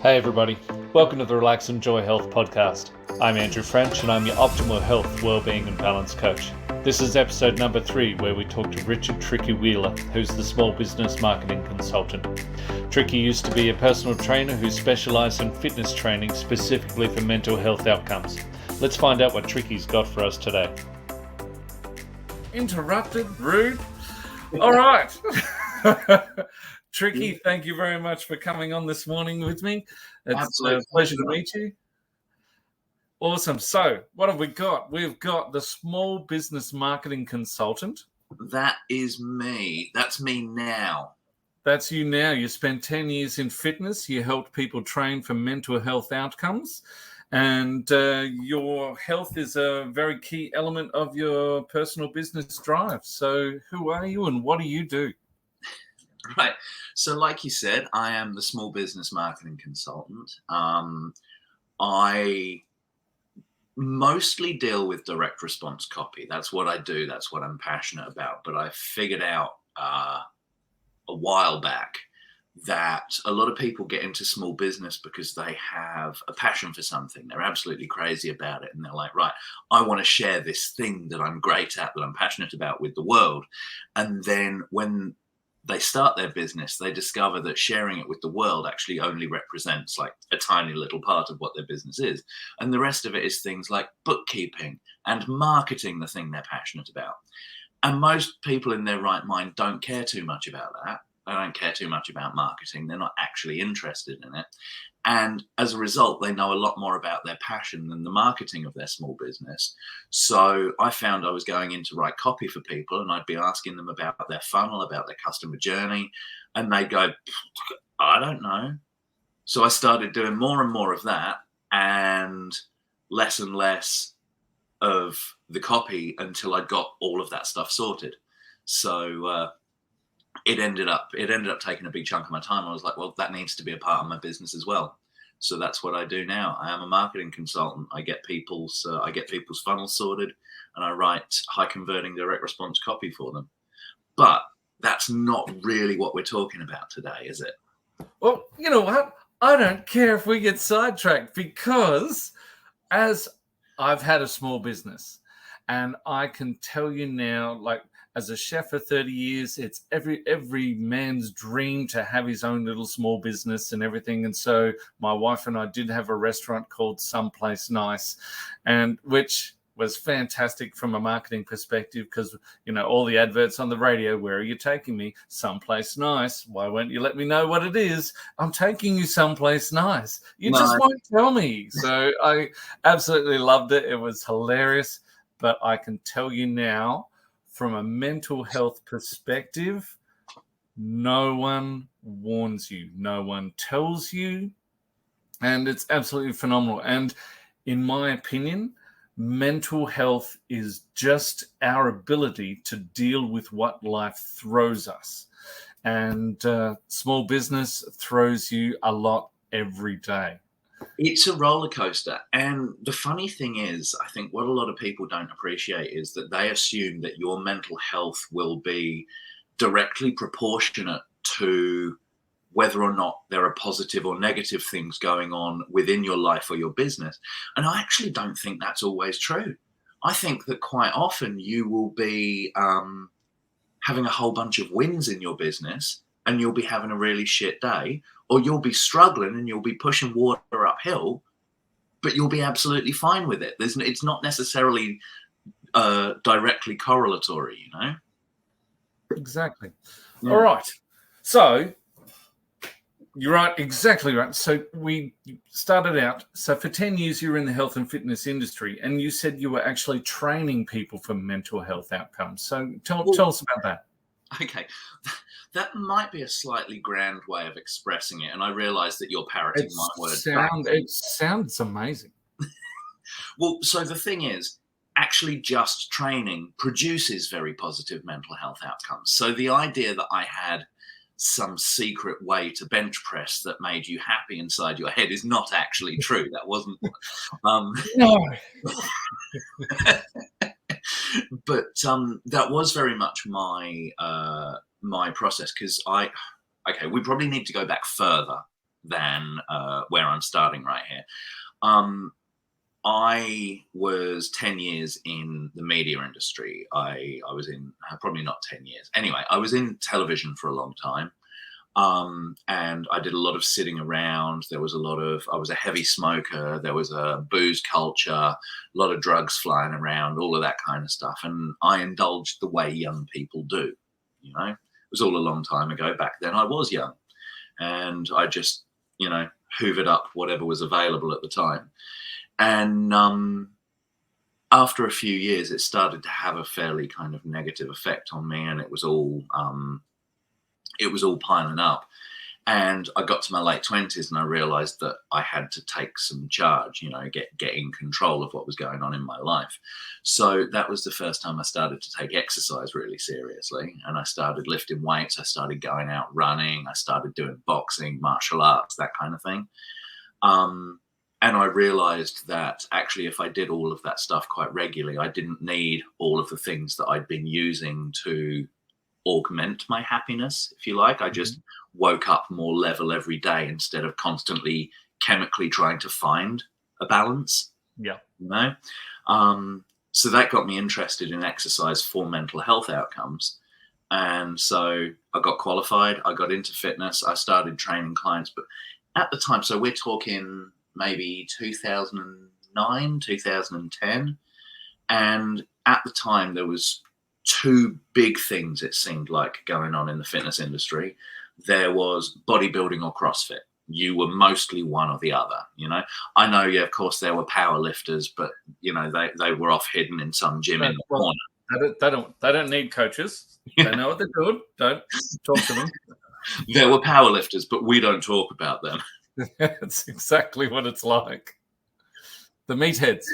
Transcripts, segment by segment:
Hey everybody, welcome to the Relax and Enjoy Health podcast. I'm Andrew French and I'm your optimal health, wellbeing and balance coach. This is episode number 3 where we talk to Richard Tricky Wheeler, who's the small business marketing consultant. Tricky used to be a personal trainer who specialised in fitness training specifically for mental health outcomes. Let's find out what Tricky's got for us today. Interrupted, rude. All right. Tricky, thank you very much for coming on this morning with me. It's a pleasure to meet you. Awesome. So, what have we got? We've got the small business marketing consultant. That is me. That's me now. That's you now. You spent 10 years in fitness. You helped people train for mental health outcomes. And your health is a very key element of your personal business drive. So, who are you and what do you do? Right. So like you said, I am the small business marketing consultant. I mostly deal with direct response copy. That's what I do. That's what I'm passionate about. But I figured out a while back that a lot of people get into small business because they have a passion for something. They're absolutely crazy about it. And they're like, right, I want to share this thing that I'm great at, that I'm passionate about with the world. And then when they start their business, they discover that sharing it with the world actually only represents like a tiny little part of what their business is. And the rest of it is things like bookkeeping and marketing, the thing they're passionate about. And most people in their right mind don't care too much about that. They don't care too much about marketing. They're not actually interested in it. And as a result, they know a lot more about their passion than the marketing of their small business. So I found I was going in to write copy for people and I'd be asking them about their funnel, about their customer journey. And they'd go, I don't know. So I started doing more and more of that and less of the copy until I got all of that stuff sorted. So it ended up taking a big chunk of my time. I was like, well, that needs to be a part of my business as well. So that's what I do now. I am a marketing consultant. I get people's funnels sorted and I write high converting direct response copy for them. But that's not really what we're talking about today, is it? Well, you know what? I don't care if we get sidetracked because as I've had a small business and I can tell you now, like, as a chef for 30 years, it's every man's dream to have his own little small business and everything. And so my wife and I did have a restaurant called Someplace Nice, and which was fantastic from a marketing perspective because, you know, all the adverts on the radio, where are you taking me? Someplace nice. Why won't you let me know what it is? I'm taking you someplace nice. You just won't tell me. So I absolutely loved it. It was hilarious. But I can tell you now, from a mental health perspective, no one warns you, no one tells you, and it's absolutely phenomenal. And in my opinion, mental health is just our ability to deal with what life throws us. And small business throws you a lot every day. It's a roller coaster. And the funny thing is, I think what a lot of people don't appreciate is that they assume that your mental health will be directly proportionate to whether or not there are positive or negative things going on within your life or your business. And I actually don't think that's always true. I think that quite often you will be having a whole bunch of wins in your business and you'll be having a really shit day, or you'll be struggling and you'll be pushing water uphill, but you'll be absolutely fine with it. It's not necessarily directly correlatory, you know? Exactly. Yeah. All right. So you're right, exactly right. So we started out, so for 10 years you were in the health and fitness industry, and you said you were actually training people for mental health outcomes. So tell us about that. Okay. That might be a slightly grand way of expressing it, and I realise that you're parroting my words. It sounds amazing. Well, so the thing is, actually just training produces very positive mental health outcomes. So the idea that I had some secret way to bench press that made you happy inside your head is not actually true. That wasn't... No. But that was very much my process, because we probably need to go back further than where I'm starting right here. I was 10 years in the media industry. I was in, probably not 10 years. Anyway, I was in television for a long time. And I did a lot of sitting around. I was a heavy smoker. There was a booze culture, a lot of drugs flying around, all of that kind of stuff. And I indulged the way young people do, It was all a long time ago. Back then I was young, and I just, hoovered up whatever was available at the time. And after a few years, it started to have a fairly kind of negative effect on me, and it was all piling up. And I got to my late 20s, and I realized that I had to take some charge, get in control of what was going on in my life. So that was the first time I started to take exercise really seriously. And I started lifting weights. I started going out running. I started doing boxing, martial arts, that kind of thing. And I realized that actually, if I did all of that stuff quite regularly, I didn't need all of the things that I'd been using to augment my happiness, if you like. I just woke up more level every day instead of constantly chemically trying to find a balance. Yeah. So that got me interested in exercise for mental health outcomes. And so I got qualified. I got into fitness. I started training clients. But at the time, so we're talking maybe 2009, 2010. And at the time, there was two big things, it seemed like, going on in the fitness industry. There was bodybuilding or CrossFit. You were mostly one or the other, I know, yeah, of course, there were power lifters, but, they were off hidden in some gym in the corner. They don't need coaches. They know what they're doing. Don't talk to them. There were power lifters, but we don't talk about them. That's exactly what it's like. The meatheads.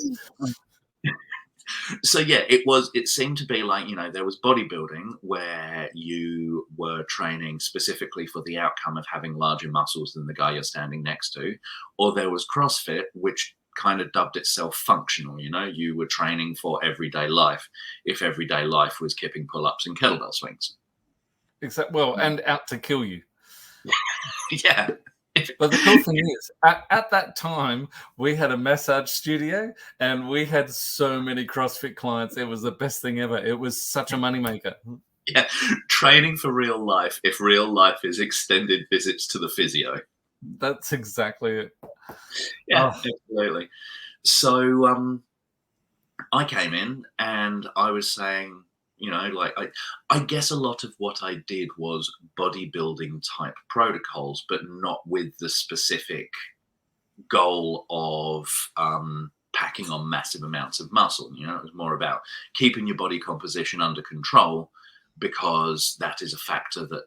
So yeah, it seemed to be like, there was bodybuilding where you were training specifically for the outcome of having larger muscles than the guy you're standing next to, or there was CrossFit, which kind of dubbed itself functional. You were training for everyday life, if everyday life was kipping pull-ups and kettlebell swings. Exactly. Well, and out to kill you. Yeah. But the cool thing is, at that time, we had a massage studio and we had so many CrossFit clients. It was the best thing ever. It was such a moneymaker. Yeah, training for real life, if real life is extended visits to the physio. That's exactly it. Yeah, absolutely. So I came in and I was saying, I guess a lot of what I did was bodybuilding type protocols, but not with the specific goal of packing on massive amounts of muscle. It was more about keeping your body composition under control, because that is a factor that,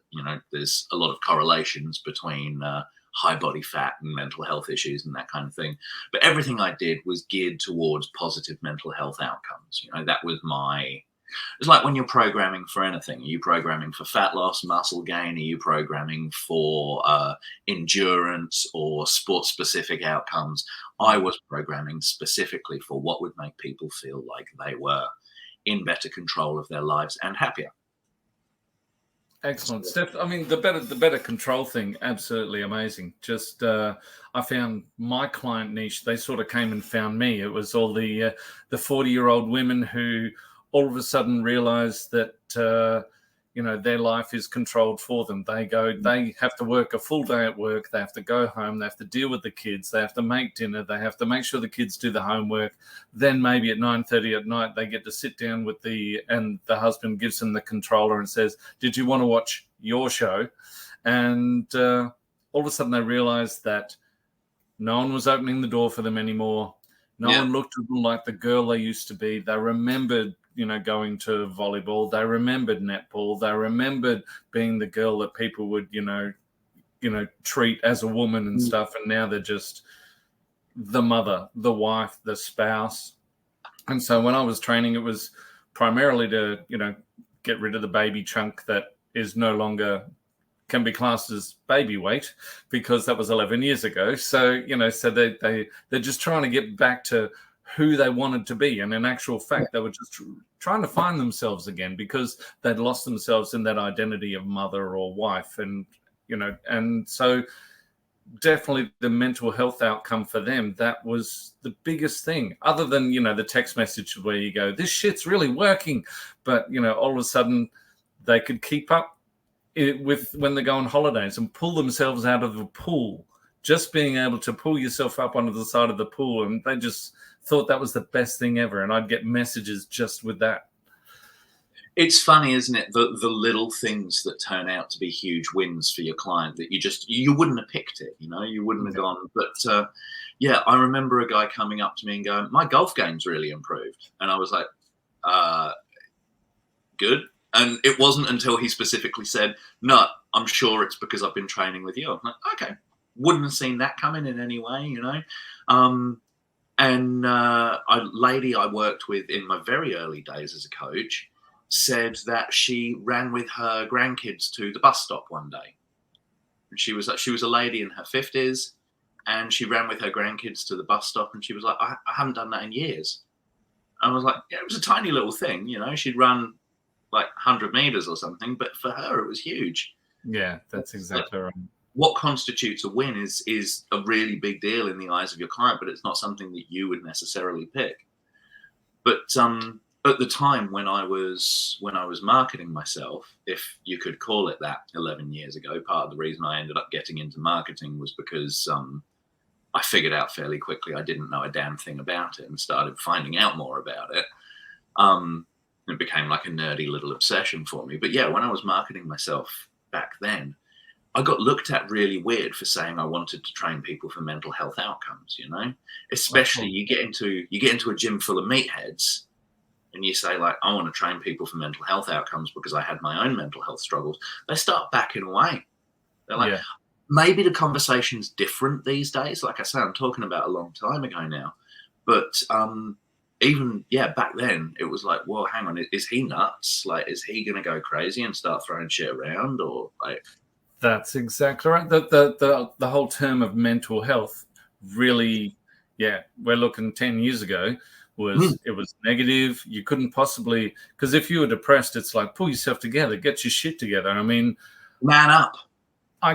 there's a lot of correlations between high body fat and mental health issues and that kind of thing. But everything I did was geared towards positive mental health outcomes. That was it's like when you're programming for anything. Are you programming for fat loss, muscle gain? Are you programming for endurance or sport-specific outcomes? I was programming specifically for what would make people feel like they were in better control of their lives and happier. Excellent, Steph. I mean, the better control thing, absolutely amazing. Just I found my client niche. They sort of came and found me. It was all the 40-year-old women who all of a sudden realize that, their life is controlled for them. They have to work a full day at work. They have to go home. They have to deal with the kids. They have to make dinner. They have to make sure the kids do the homework. Then maybe at 9:30 at night, they get to sit down and the husband gives them the controller and says, "Did you want to watch your show?" And all of a sudden they realize that no one was opening the door for them anymore. No one looked at them like the girl they used to be. They remembered, going to volleyball. They remembered netball. They remembered being the girl that people would, treat as a woman and stuff. And now they're just the mother, the wife, the spouse. And so when I was training, it was primarily to, get rid of the baby chunk that is no longer can be classed as baby weight, because that was 11 years ago. So, so they're just trying to get back to who they wanted to be. And in actual fact, they were just trying to find themselves again, because they'd lost themselves in that identity of mother or wife. And, and so definitely the mental health outcome for them, that was the biggest thing, other than, the text message where you go, this shit's really working. But, all of a sudden they could keep up with when they go on holidays and pull themselves out of the pool, just being able to pull yourself up onto the side of the pool. And they just thought that was the best thing ever. And I'd get messages just with that. It's funny, isn't it? The little things that turn out to be huge wins for your client that you wouldn't have picked it, you wouldn't have gone. But yeah, I remember a guy coming up to me and going, my golf game's really improved. And I was like, good. And it wasn't until he specifically said, no, I'm sure it's because I've been training with you. I'm like, okay, wouldn't have seen that coming in any way, And a lady I worked with in my very early days as a coach said that she ran with her grandkids to the bus stop one day. And she was a lady in her 50s, and she ran with her grandkids to the bus stop, and she was like, I haven't done that in years. I was like, yeah, it was a tiny little thing, she'd run like 100 meters or something, but for her it was huge. Yeah, that's exactly right. What constitutes a win is a really big deal in the eyes of your client, but it's not something that you would necessarily pick. But at the time when I was marketing myself, if you could call it that, 11 years ago, part of the reason I ended up getting into marketing was because I figured out fairly quickly I didn't know a damn thing about it and started finding out more about it. It became like a nerdy little obsession for me. But yeah, when I was marketing myself back then, I got looked at really weird for saying I wanted to train people for mental health outcomes, especially you get into a gym full of meatheads and you say, like, I want to train people for mental health outcomes because I had my own mental health struggles. They start backing away. They're like, maybe the conversation's different these days. Like I say, I'm talking about a long time ago now. But even, back then it was like, well, hang on, is he nuts? Like, is he going to go crazy and start throwing shit around? Or like... That's exactly right. The whole term of mental health really, we're looking 10 years ago, it was negative. You couldn't possibly, because if you were depressed, it's like, pull yourself together, get your shit together. I mean, man up.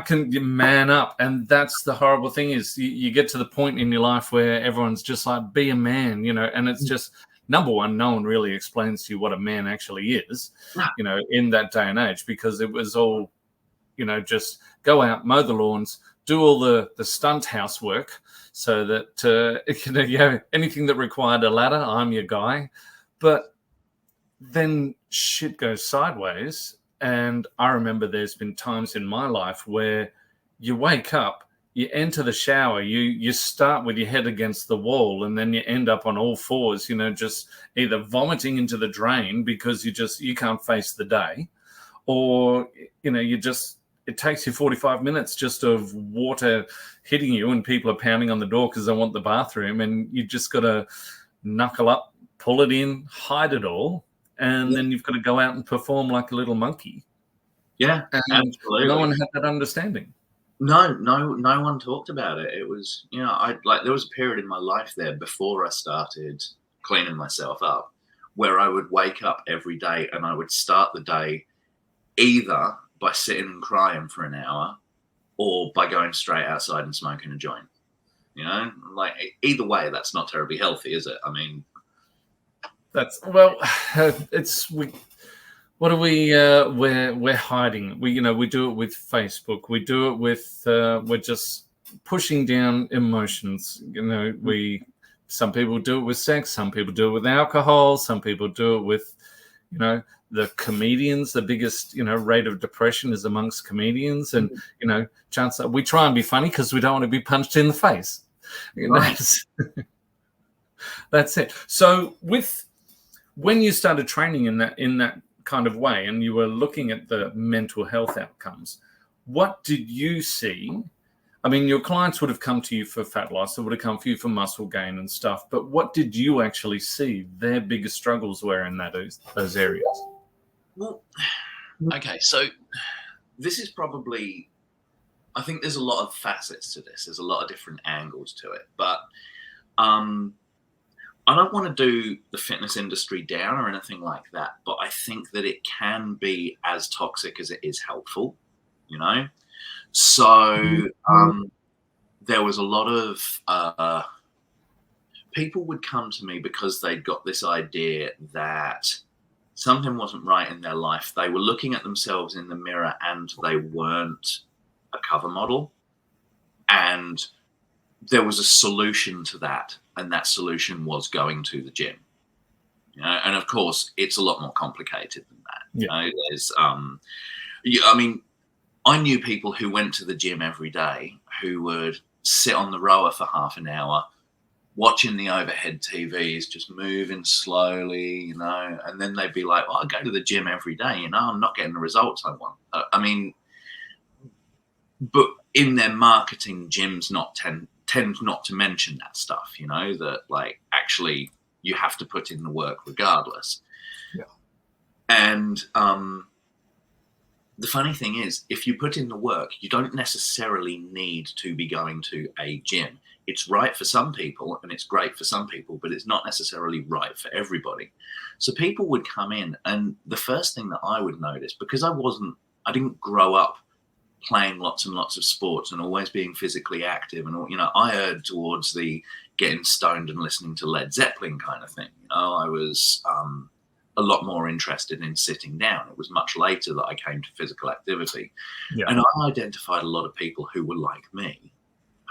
You man up. And that's the horrible thing is you get to the point in your life where everyone's just like, be a man, and it's just, number one, no one really explains to you what a man actually is, in that day and age, because it was all, just go out, mow the lawns, do all the stunt housework, so that, anything that required a ladder, I'm your guy. But then shit goes sideways. And I remember there's been times in my life where you wake up, you enter the shower, you start with your head against the wall, and then you end up on all fours, just either vomiting into the drain because you can't face the day, or, it takes you 45 minutes just of water hitting you and people are pounding on the door because they want the bathroom, and you just got to knuckle up, pull it in, hide it all, and then you've got to go out and perform like a little monkey. Yeah, and absolutely. No one had that understanding. No one talked about it. It was, there was a period in my life there before I started cleaning myself up where I would wake up every day and I would start the day either by sitting and crying for an hour or by going straight outside and smoking a joint. Either way, that's not terribly healthy, is it? I mean, we're hiding. We do it with Facebook. We do it with we're just pushing down emotions. Some people do it with sex. Some people do it with alcohol. Some people do it with, the comedians. The biggest, rate of depression is amongst comedians, and chances are we try and be funny because we don't want to be punched in the face. Right. That's it. So when you started training in that kind of way, and you were looking at the mental health outcomes, what did you see? I mean, your clients would have come to you for fat loss, they would have come for you for muscle gain and stuff, but what did you actually see their biggest struggles were in those areas? Well, okay, so this is probably, I think there's a lot of facets to this. There's a lot of different angles to it, but I don't want to do the fitness industry down or anything like that, but I think that it can be as toxic as it is helpful, So there was a lot of people would come to me because they'd got this idea that something wasn't right in their life. They were looking at themselves in the mirror and they weren't a cover model. And there was a solution to that. And that solution was going to the gym. You know, and of course, it's a lot more complicated than that. Yeah. You know, there's, I mean, I knew people who went to the gym every day who would sit on the rower for half an hour, watching the overhead TVs, just moving slowly, you know, and then they'd be like, well, I go to the gym every day, you know, I'm not getting the results I want. I mean, but in their marketing, gyms tend not to mention that stuff, you know, that like actually you have to put in the work regardless. Yeah. And the funny thing is, if you put in the work, you don't necessarily need to be going to a gym. It's right for some people and it's great for some people, but it's not necessarily right for everybody. So people would come in, and the first thing that I would notice, because I didn't grow up playing lots and lots of sports and always being physically active, and you know, I erred towards the getting stoned and listening to Led Zeppelin kind of thing. You know, I was a lot more interested in sitting down. It was much later that I came to physical activity. Yeah. And I identified a lot of people who were like me,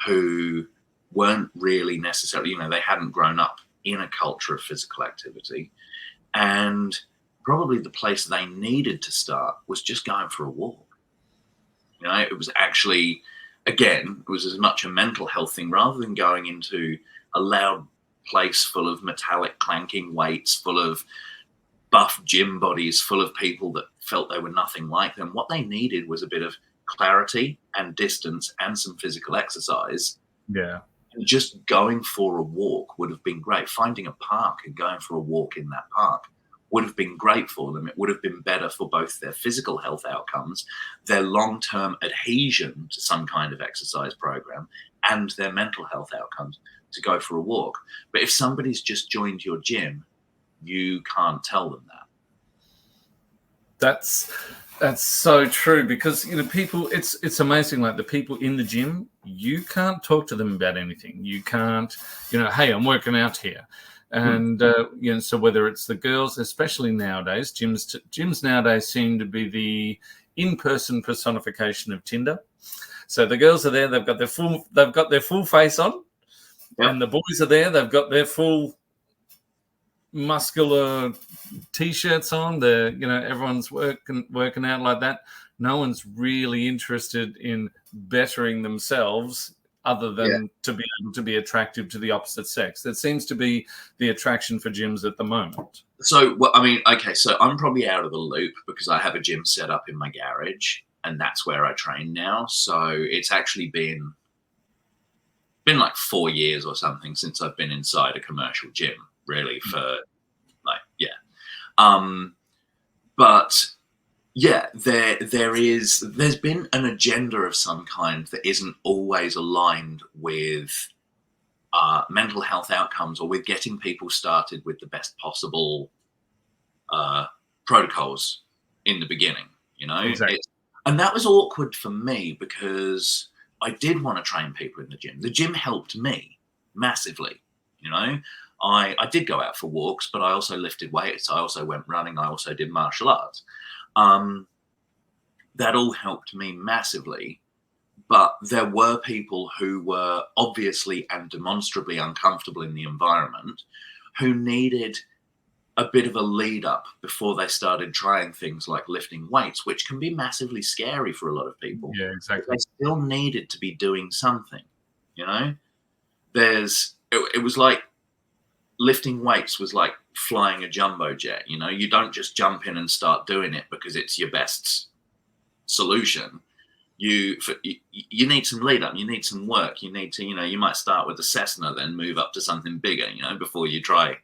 who weren't really necessarily, you know, they hadn't grown up in a culture of physical activity. And probably the place they needed to start was just going for a walk. You know, it was actually, again, it was as much a mental health thing rather than going into a loud place full of metallic clanking weights, full of buff gym bodies, full of people that felt they were nothing like them. What they needed was a bit of clarity and distance and some physical exercise. Yeah. And just going for a walk would have been great. Finding a park and going for a walk in that park would have been great for them. It would have been better for both their physical health outcomes, their long-term adhesion to some kind of exercise program, and their mental health outcomes to go for a walk. But if somebody's just joined your gym, you can't tell them that. That's so true, because you know, people, it's amazing, like the people in the gym, you can't talk to them about anything. You can't, you know, hey, I'm working out here. And you know, so whether it's the girls, especially nowadays, gyms nowadays seem to be the in-person personification of Tinder. So the girls are there, they've got their full face on, Yep. and the boys are there, they've got their full muscular t-shirts on. You know, everyone's working out like that. No one's really interested in bettering themselves, other than to be able to be attractive to the opposite sex. That seems to be the attraction for gyms at the moment. So, well, I mean, okay, so I'm probably out of the loop because I have a gym set up in my garage, and that's where I train now. So it's actually been like 4 years or something since I've been inside a commercial gym, really, for like, yeah. But yeah, there's been an agenda of some kind that isn't always aligned with mental health outcomes or with getting people started with the best possible protocols in the beginning, you know? Exactly. And that was awkward for me because I did want to train people in the gym. The gym helped me massively, you know? I did go out for walks, but I also lifted weights. I also went running. I also did martial arts. That all helped me massively. But there were people who were obviously and demonstrably uncomfortable in the environment who needed a bit of a lead up before they started trying things like lifting weights, which can be massively scary for a lot of people. Yeah, exactly. But they still needed to be doing something, you know? It was like lifting weights was like flying a jumbo jet, you know? You don't just jump in and start doing it because it's your best solution. You need some lead up, you need some work, you need to, you know, you might start with a Cessna, then move up to something bigger, you know, before you try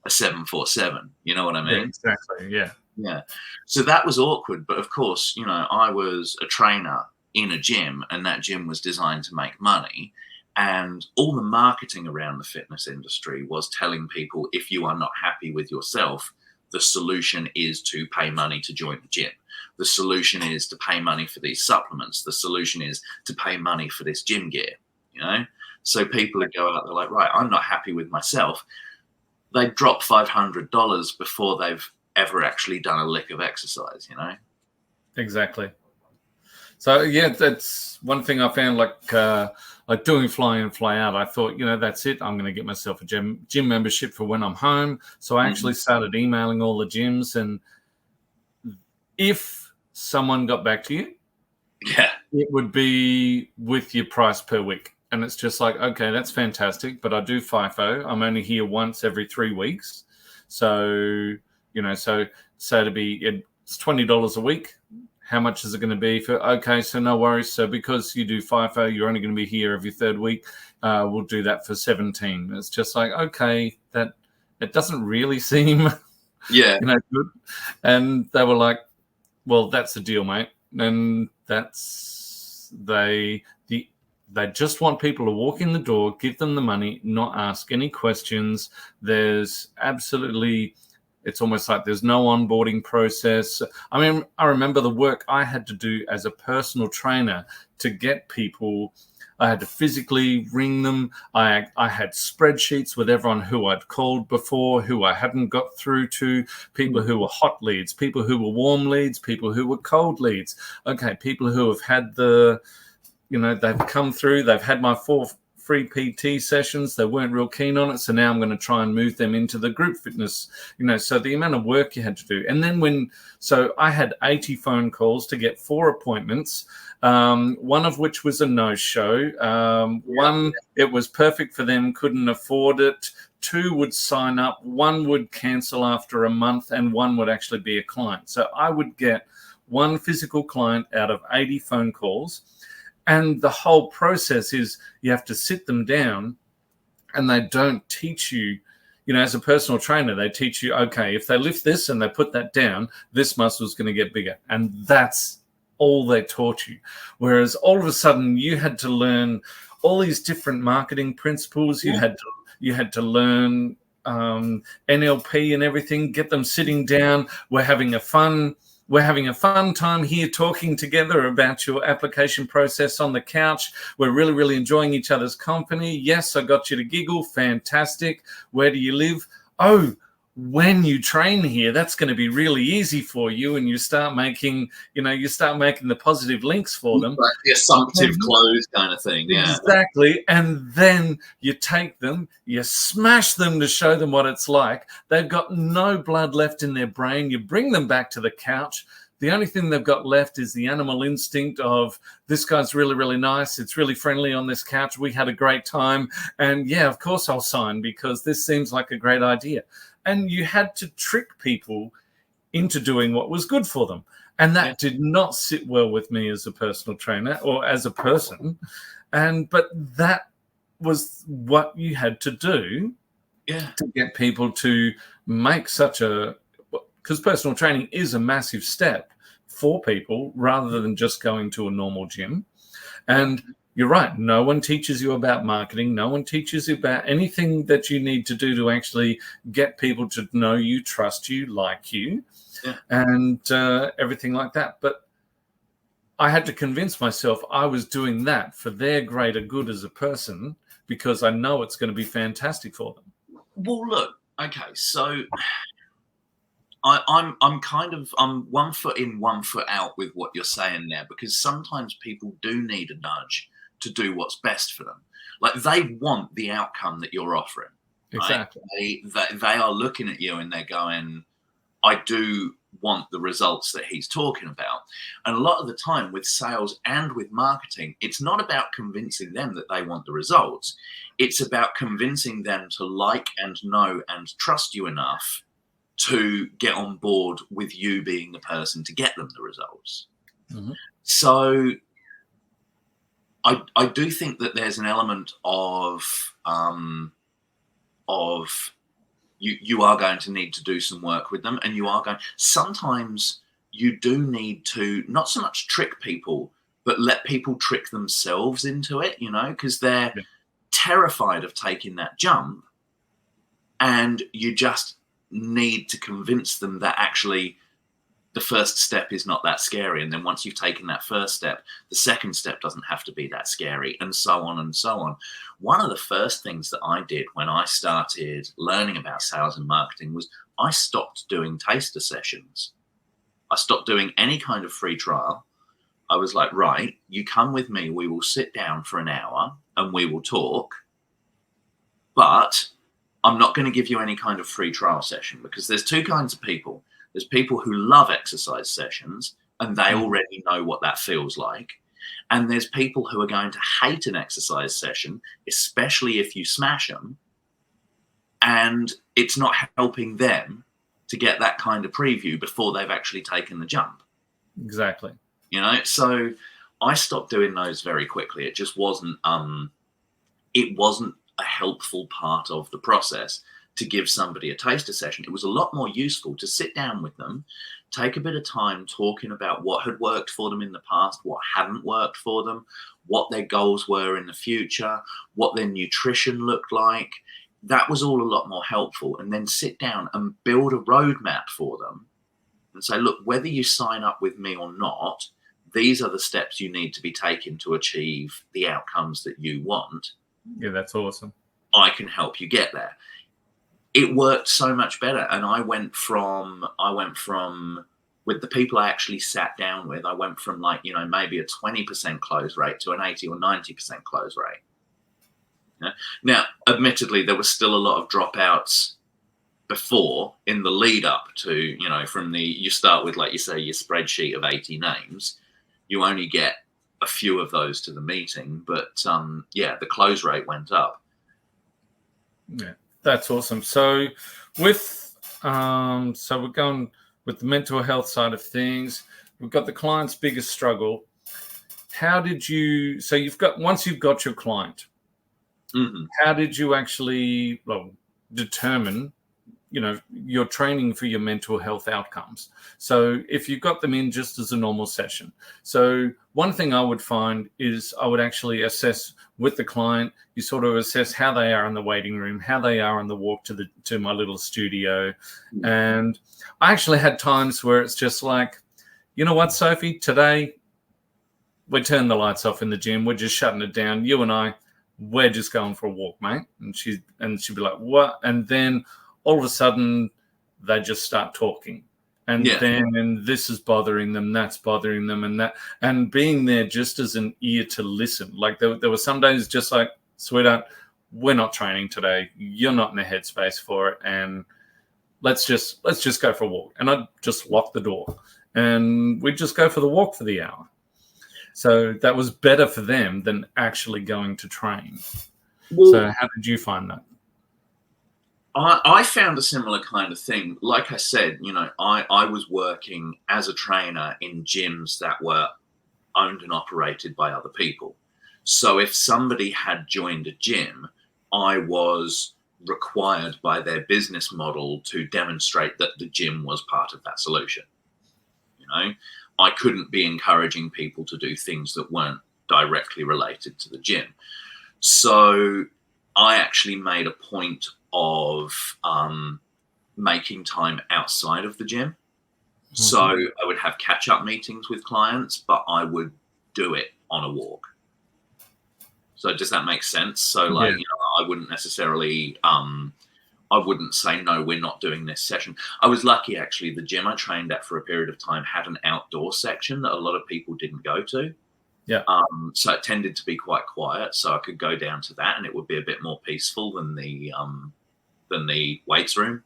a 747, you know what I mean? Yeah, exactly. Yeah. So that was awkward, but of course, you know, I was a trainer in a gym, and that gym was designed to make money, and all the marketing around the fitness industry was telling people, if you are not happy with yourself, the solution is to pay money to join the gym. The solution is to pay money for these supplements. The solution is to pay money for this gym gear, you know? So people would go out, they're like, right, I'm not happy with myself. They drop $500 before they've ever actually done a lick of exercise, you know? Exactly. So yeah, that's one thing I found, like doing fly in, fly out. I thought, that's it. I'm going to get myself a gym membership for when I'm home. So I actually started emailing all the gyms, and if someone got back to you, it would be with your price per week. And it's just like, okay, that's fantastic, but I do FIFO. I'm only here once every 3 weeks. So, so to be, it's $20 a week. How much is it going to be for? Okay, so no worries. So because you do FIFO, you're only going to be here every 3rd week. We'll do that for 17. It's just like, okay, that it doesn't really seem, good. And they were like, well, that's the deal, mate. And they just want people to walk in the door, give them the money, not ask any questions. There's absolutely, it's almost like there's no onboarding process. I mean, I remember the work I had to do as a personal trainer to get people. I had to physically ring them. I had spreadsheets with everyone who I'd called before, who I hadn't got through to, people who were hot leads, people who were warm leads, people who were cold leads. Okay, people who have had they've come through, they've had my 4 free PT sessions, they weren't real keen on it, so now I'm going to try and move them into the group fitness, so the amount of work you had to do. And then so I had 80 phone calls to get 4 appointments, one of which was a no-show. One, it was perfect for them, couldn't afford it. 2 would sign up, 1 would cancel after a month, and 1 would actually be a client. So I would get 1 physical client out of 80 phone calls. And the whole process is you have to sit them down, and they don't teach you, as a personal trainer, they teach you, okay, if they lift this and they put that down, this muscle is going to get bigger. And that's all they taught you. Whereas all of a sudden you had to learn all these different marketing principles. You had to learn NLP and everything, get them sitting down. We're having a fun time here talking together about your application process on the couch. We're really, really enjoying each other's company. Yes, I got you to giggle. Fantastic. Where do you live? Oh, when you train here, that's going to be really easy for you. And you start making, the positive links for them. Like the assumptive close kind of thing. Yeah. Exactly. And then you take them, you smash them to show them what it's like. They've got no blood left in their brain. You bring them back to the couch. The only thing they've got left is the animal instinct of, this guy's really, really nice. It's really friendly on this couch. We had a great time. And yeah, of course I'll sign, because this seems like a great idea. And you had to trick people into doing what was good for them. And that did not sit well with me as a personal trainer or as a person. But that was what you had to do to get people to make because personal training is a massive step for people rather than just going to a normal gym. And you're right, no one teaches you about marketing. No one teaches you about anything that you need to do to actually get people to know you, trust you, like you, and everything like that. But I had to convince myself I was doing that for their greater good as a person, because I know it's going to be fantastic for them. Well, look, okay, so I'm 1 foot in, 1 foot out with what you're saying there, because sometimes people do need a nudge to do what's best for them. Like, they want the outcome that you're offering. Exactly. Right? They are looking at you and they're going, I do want the results that he's talking about. And a lot of the time with sales and with marketing, it's not about convincing them that they want the results. It's about convincing them to like and know and trust you enough to get on board with you being the person to get them the results. Mm-hmm. So I do think that there's an element of you are going to need to do some work with them, and sometimes you do need to not so much trick people, but let people trick themselves into it, because they're terrified of taking that jump, and you just need to convince them that actually the first step is not that scary. And then once you've taken that first step, the second step doesn't have to be that scary, and so on and so on. One of the first things that I did when I started learning about sales and marketing was I stopped doing taster sessions. I stopped doing any kind of free trial. I was like, right, you come with me, we will sit down for an hour and we will talk, but I'm not going to give you any kind of free trial session, because there's two kinds of people. There's people who love exercise sessions and they already know what that feels like. And there's people who are going to hate an exercise session, especially if you smash them, and it's not helping them to get that kind of preview before they've actually taken the jump. Exactly. You know, so I stopped doing those very quickly. It just wasn't a helpful part of the process to give somebody a taster session. It was a lot more useful to sit down with them, take a bit of time talking about what had worked for them in the past, what hadn't worked for them, what their goals were in the future, what their nutrition looked like. That was all a lot more helpful. And then sit down and build a roadmap for them and say, look, whether you sign up with me or not, these are the steps you need to be taking to achieve the outcomes that you want. Yeah, that's awesome. I can help you get there. It worked so much better. And I went from with the people I actually sat down with, I went from like, you know, maybe a 20% close rate to an 80 or 90% close rate. Yeah. Now, admittedly, there was still a lot of dropouts before in the lead up to, you know, you start with, like you say, your spreadsheet of 80 names. You only get a few of those to the meeting, but yeah, the close rate went up. Yeah, that's awesome. So with so we're going with the mental health side of things. We've got the client's biggest struggle. How did you? So once you've got your client, how did you actually determine, you know, your training for your mental health outcomes? So if you got them in just as a normal session, so one thing I would find is I would actually assess with the client. You sort of assess how they are in the waiting room, how they are on the walk to my little studio. And I actually had times where it's just like, you know what, Sophie, today we turn the lights off in the gym. We're just shutting it down. You and I, we're just going for a walk, mate. And she'd be like, what? And then all of a sudden they just start talking. And then this is bothering them, that's bothering them, and being there just as an ear to listen. Like there were some days just like, sweetheart, we're not training today. You're not in the headspace for it. And let's just go for a walk. And I'd just lock the door and we'd just go for the walk for the hour. So that was better for them than actually going to train. Well, so how did you find that? I found a similar kind of thing. Like I said, you know, I was working as a trainer in gyms that were owned and operated by other people. So if somebody had joined a gym, I was required by their business model to demonstrate that the gym was part of that solution. You know, I couldn't be encouraging people to do things that weren't directly related to the gym. So I actually made a point of making time outside of the gym. So I would have catch-up meetings with clients, but I would do it on a walk. So does that make sense? So like, you know, I wouldn't necessarily, I wouldn't say, no, we're not doing this session. I was lucky, actually. The gym I trained at for a period of time had an outdoor section that a lot of people didn't go to. Yeah. So it tended to be quite quiet. So I could go down to that and it would be a bit more peaceful than the weights room,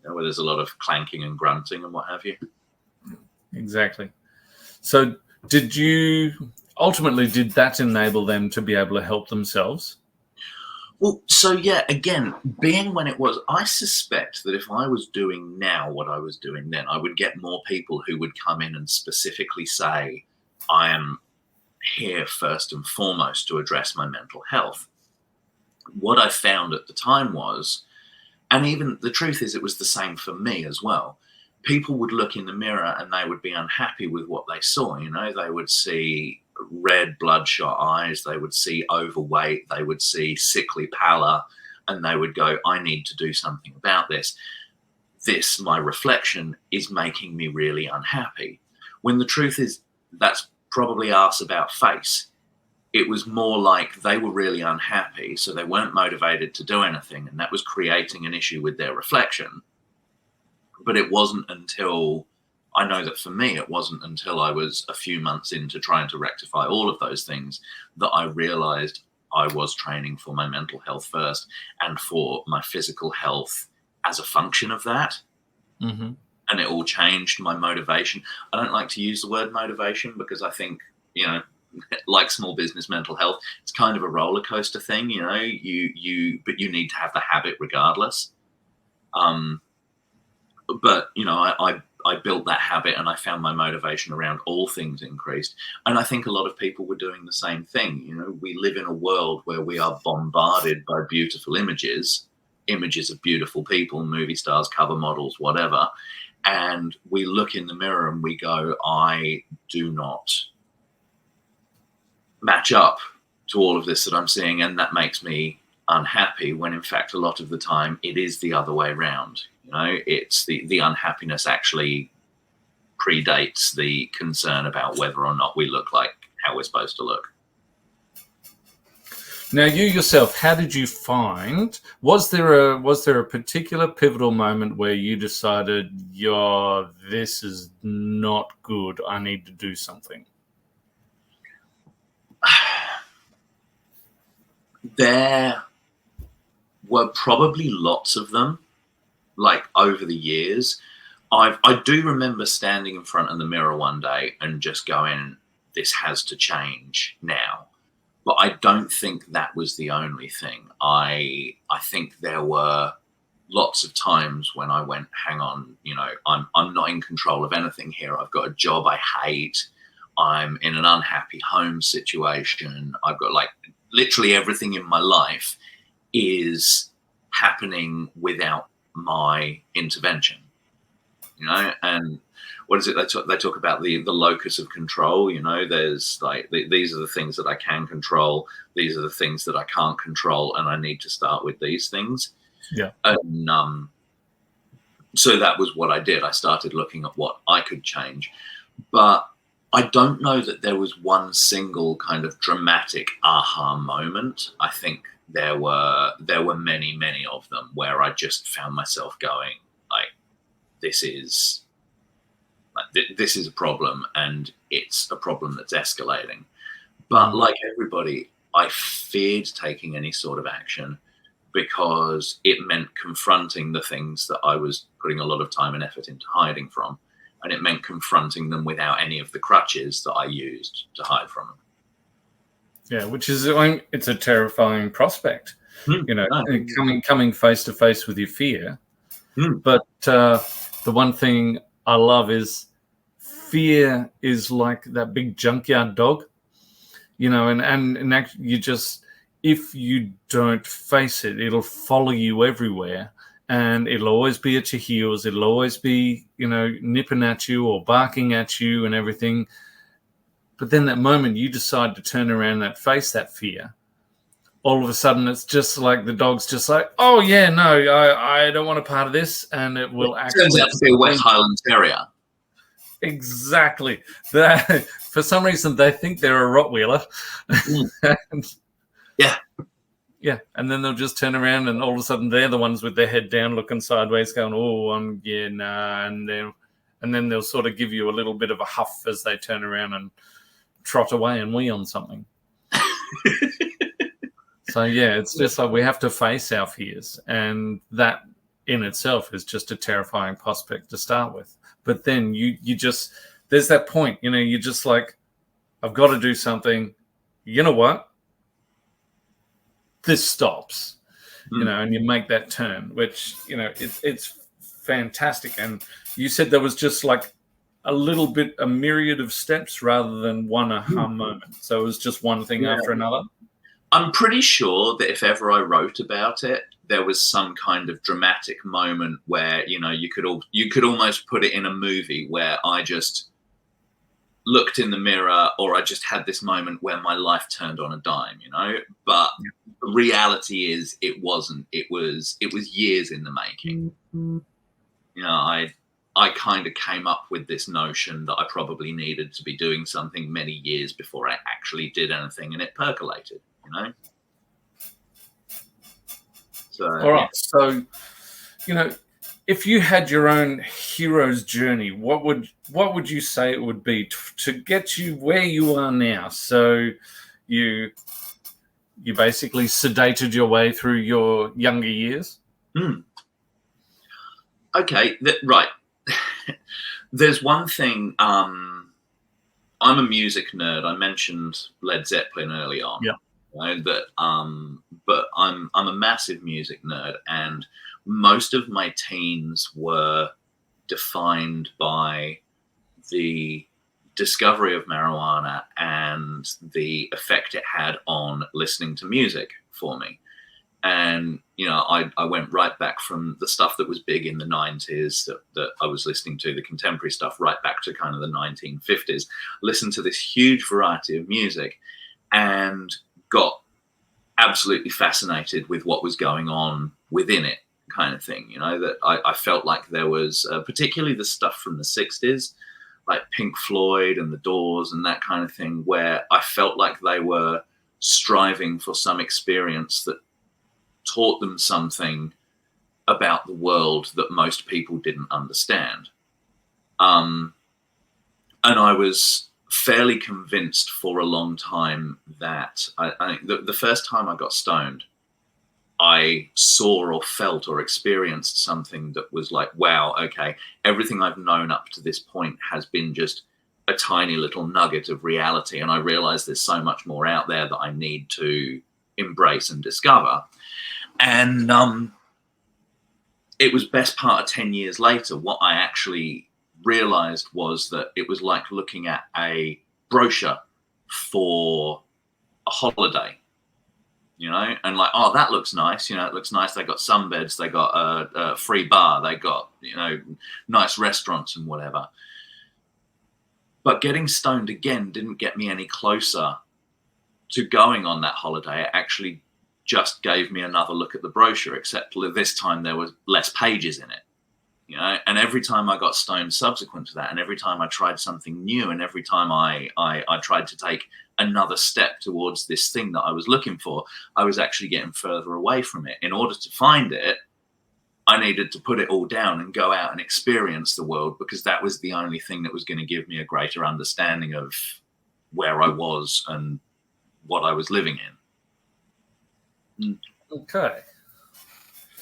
you know, where there's a lot of clanking and grunting and what have you. Exactly. So did that enable them to be able to help themselves? Well, so yeah, again, being when it was, I suspect that if I was doing now what I was doing then, I would get more people who would come in and specifically say, I am here first and foremost to address my mental health. What I found at the time was, and even the truth is it was the same for me as well, people would look in the mirror and they would be unhappy with what they saw. You know, they would see red bloodshot eyes, they would see overweight, they would see sickly pallor, and they would go, I need to do something about this. this, my reflection, is making me really unhappy. When the truth is, that's probably arse about face. It was more like they were really unhappy, so they weren't motivated to do anything, and that was creating an issue with their reflection. But it wasn't until, I know that for me, it wasn't until I was a few months into trying to rectify all of those things that I realized I was training for my mental health first and for my physical health as a function of that. Mm-hmm. And it all changed my motivation. I don't like to use the word motivation because I think, you know, like small business mental health, it's kind of a roller coaster thing, you know, but you need to have the habit regardless. But, you know, I built that habit and I found my motivation around all things increased. And I think a lot of people were doing the same thing. You know, we live in a world where we are bombarded by beautiful images of beautiful people, movie stars, cover models, whatever. And we look in the mirror and we go, I do not match up to all of this that I'm seeing, and that makes me unhappy, when in fact a lot of the time it is the other way around. You know, it's the unhappiness actually predates the concern about whether or not we look like how we're supposed to look. Now, you yourself, how did you find, was there a particular pivotal moment where you decided, this is not good, I need to do something? There were probably lots of them, like over the years. I do remember standing in front of the mirror one day and just going, this has to change now. But I don't think that was the only thing. I think there were lots of times when I went, hang on, you know, I'm not in control of anything here. I've got a job I hate. I'm in an unhappy home situation. I've got, like, literally everything in my life is happening without my intervention, you know. And what is it they talk about, the locus of control, you know. There's like these are the things that I can control, these are the things that I can't control, and I need to start with these things. Yeah. And so that was what I did. I started looking at what I could change, but I don't know that there was one single kind of dramatic aha moment. I think there were many, many of them where I just found myself going, like, this is a problem, and it's a problem that's escalating. But like everybody, I feared taking any sort of action because it meant confronting the things that I was putting a lot of time and effort into hiding from. And it meant confronting them without any of the crutches that I used to hide from them. Yeah, which is, it's a terrifying prospect, you know, coming face to face with your fear. But the one thing I love is fear is like that big junkyard dog, you know, and actually you just, if you don't face it, it'll follow you everywhere. And it'll always be at your heels. It'll always be, you know, nipping at you or barking at you and everything. But then that moment you decide to turn around and face that fear, all of a sudden it's just like the dog's just like, oh, yeah, no, I don't want a part of this. And it will actually... Turns out to be a West Highland Terrier. Exactly. For some reason, they think they're a Rottweiler. Yeah. Yeah, and then they'll just turn around and all of a sudden they're the ones with their head down looking sideways going, oh, yeah, nah. And then they'll sort of give you a little bit of a huff as they turn around and trot away and wee on something. So, yeah, it's just like we have to face our fears. And that in itself is just a terrifying prospect to start with. But then you just, there's that point, you know, you're just like, I've got to do something. You know what? This stops, you know, and you make that turn, which, you know, it's fantastic. And you said there was just like a myriad of steps rather than one aha moment. So it was just one thing after another. I'm pretty sure that if ever I wrote about it, there was some kind of dramatic moment where, you know, you could almost put it in a movie where I just looked in the mirror, or I just had this moment where my life turned on a dime, you know. But the reality is, it wasn't. It was years in the making. You know, I kind of came up with this notion that I probably needed to be doing something many years before I actually did anything, and it percolated, you know? So, All yeah. right. So, you know, if you had your own hero's journey, what would you say it would be to get you where you are now? So you basically sedated your way through your younger years. Okay, right. There's one thing. I'm a music nerd. I mentioned Led Zeppelin early on. Yeah. You know, but I'm a massive music nerd, and most of my teens were defined by the discovery of marijuana and the effect it had on listening to music for me. And you know, I went right back from the stuff that was big in the 90s that I was listening to, the contemporary stuff, right back to kind of the 1950s, listened to this huge variety of music and got absolutely fascinated with what was going on within it, kind of thing. You know, that I felt like there was particularly the stuff from the 60s, like Pink Floyd and the Doors and that kind of thing, where I felt like they were striving for some experience that taught them something about the world that most people didn't understand. And I was fairly convinced for a long time that I think the first time I got stoned, I saw or felt or experienced something that was like, wow, okay, everything I've known up to this point has been just a tiny little nugget of reality. And I realized there's so much more out there that I need to embrace and discover. And it was best part of 10 years later, what I actually realized was that it was like looking at a brochure for a holiday, you know, and like, oh, that looks nice. You know, it looks nice. They got sunbeds, they got a free bar, they got, you know, nice restaurants and whatever. But getting stoned again didn't get me any closer to going on that holiday. It actually just gave me another look at the brochure, except this time there was less pages in it, you know. And every time I got stoned subsequent to that, and every time I tried something new, and every time I tried to take another step towards this thing that I was looking for, I was actually getting further away from it. In order to find it, I needed to put it all down and go out and experience the world, because that was the only thing that was going to give me a greater understanding of where I was and what I was living in. Okay.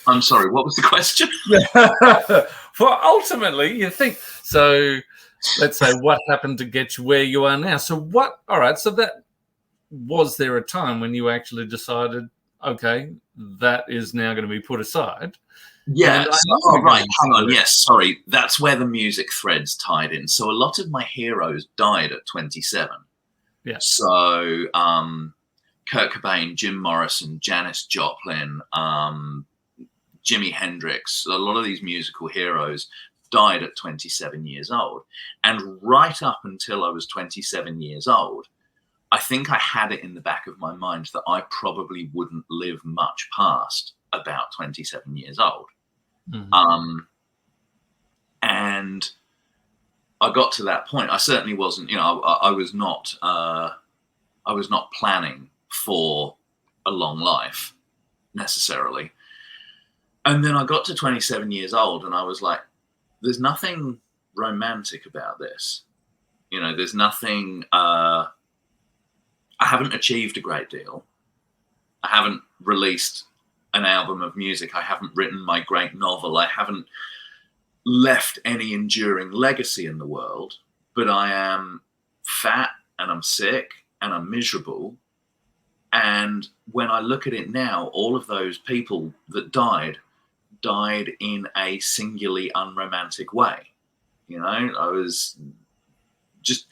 I'm sorry, what was the question? Well, ultimately, you think so. Let's say what happened to get you where you are now. So what? All right. So that was there a time when you actually decided, okay, that is now going to be put aside? Yeah. Right. Hang on. Yes. Sorry. That's where the music threads tied in. So a lot of my heroes died at 27. Yeah. So Kurt Cobain, Jim Morrison, Janis Joplin, Jimi Hendrix, a lot of these musical heroes died at 27 years old. And right up until I was 27 years old, I think I had it in the back of my mind that I probably wouldn't live much past about 27 years old. Mm-hmm. And I got to that point. I certainly wasn't, you know, I was not planning for a long life necessarily. And then I got to 27 years old and I was like, there's nothing romantic about this. You know, there's nothing, I haven't achieved a great deal. I haven't released an album of music. I haven't written my great novel. I haven't left any enduring legacy in the world, but I am fat and I'm sick and I'm miserable. And when I look at it now, all of those people that died in a singularly unromantic way. You know, it was just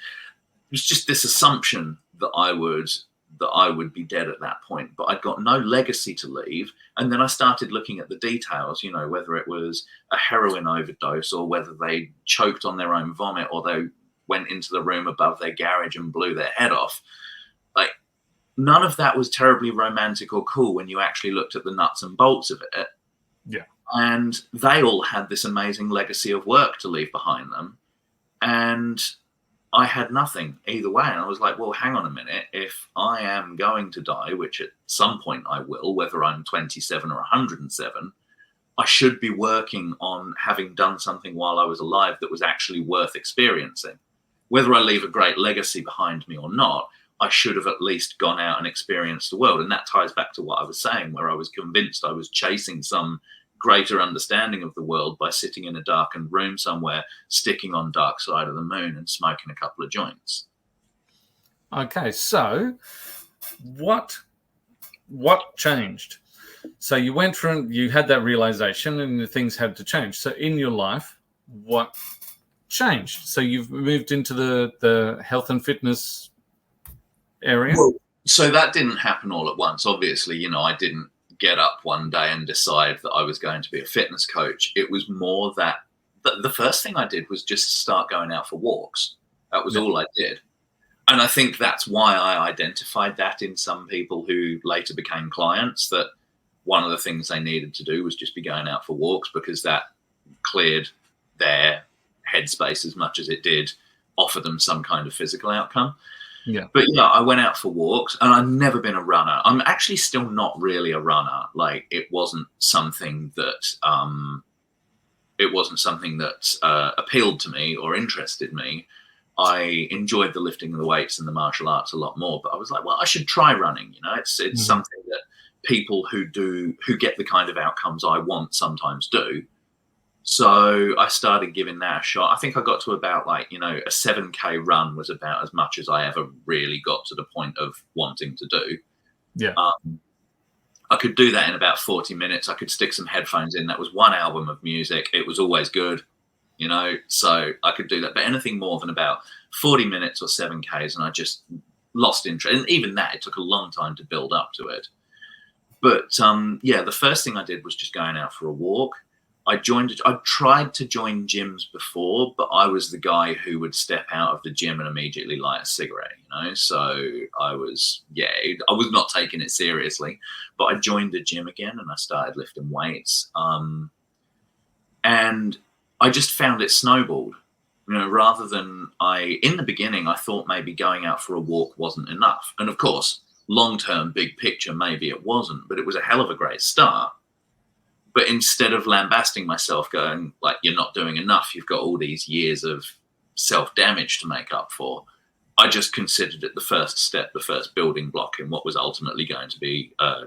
this assumption that I would be dead at that point, but I'd got no legacy to leave. And then I started looking at the details, you know, whether it was a heroin overdose or whether they choked on their own vomit or they went into the room above their garage and blew their head off. Like, none of that was terribly romantic or cool when you actually looked at the nuts and bolts of it. Yeah. And they all had this amazing legacy of work to leave behind them. And I had nothing either way. And I was like, well, hang on a minute. If I am going to die, which at some point I will, whether I'm 27 or 107, I should be working on having done something while I was alive that was actually worth experiencing. Whether I leave a great legacy behind me or not, I should have at least gone out and experienced the world. And that ties back to what I was saying, where I was convinced I was chasing some greater understanding of the world by sitting in a darkened room somewhere, sticking on Dark Side of the Moon and smoking a couple of joints. Okay, so what changed? So you went from, you had that realization and things had to change. So in your life, what changed? So you've moved into the health and fitness area? Well, so that didn't happen all at once. Obviously, I didn't get up one day and decide that I was going to be a fitness coach. It was more that the first thing I did was just start going out for walks. That was all I did. And I think that's why I identified that in some people who later became clients, that one of the things they needed to do was just be going out for walks, because that cleared their headspace as much as it did offer them some kind of physical outcome. Yeah. But I went out for walks, and I've never been a runner. I'm actually still not really a runner. Like, it wasn't something that appealed to me or interested me. I enjoyed the lifting of the weights and the martial arts a lot more, but I was like, well, I should try running. It's something that people who get the kind of outcomes I want sometimes do. So I started giving that a shot. I think I got to about a 7K run was about as much as I ever really got to the point of wanting to do. Yeah. I could do that in about 40 minutes. I could stick some headphones in. That was one album of music. It was always good, so I could do that. But anything more than about 40 minutes or 7Ks, and I just lost interest. And even that, it took a long time to build up to it. But the first thing I did was just going out for a walk. I tried to join gyms before, but I was the guy who would step out of the gym and immediately light a cigarette, So I was not taking it seriously, but I joined the gym again and I started lifting weights. And I just found it snowballed, rather than in the beginning, I thought maybe going out for a walk wasn't enough. And of course, long-term, big picture, maybe it wasn't, but it was a hell of a great start. But instead of lambasting myself, going like, you're not doing enough, you've got all these years of self-damage to make up for, I just considered it the first step, the first building block in what was ultimately going to be a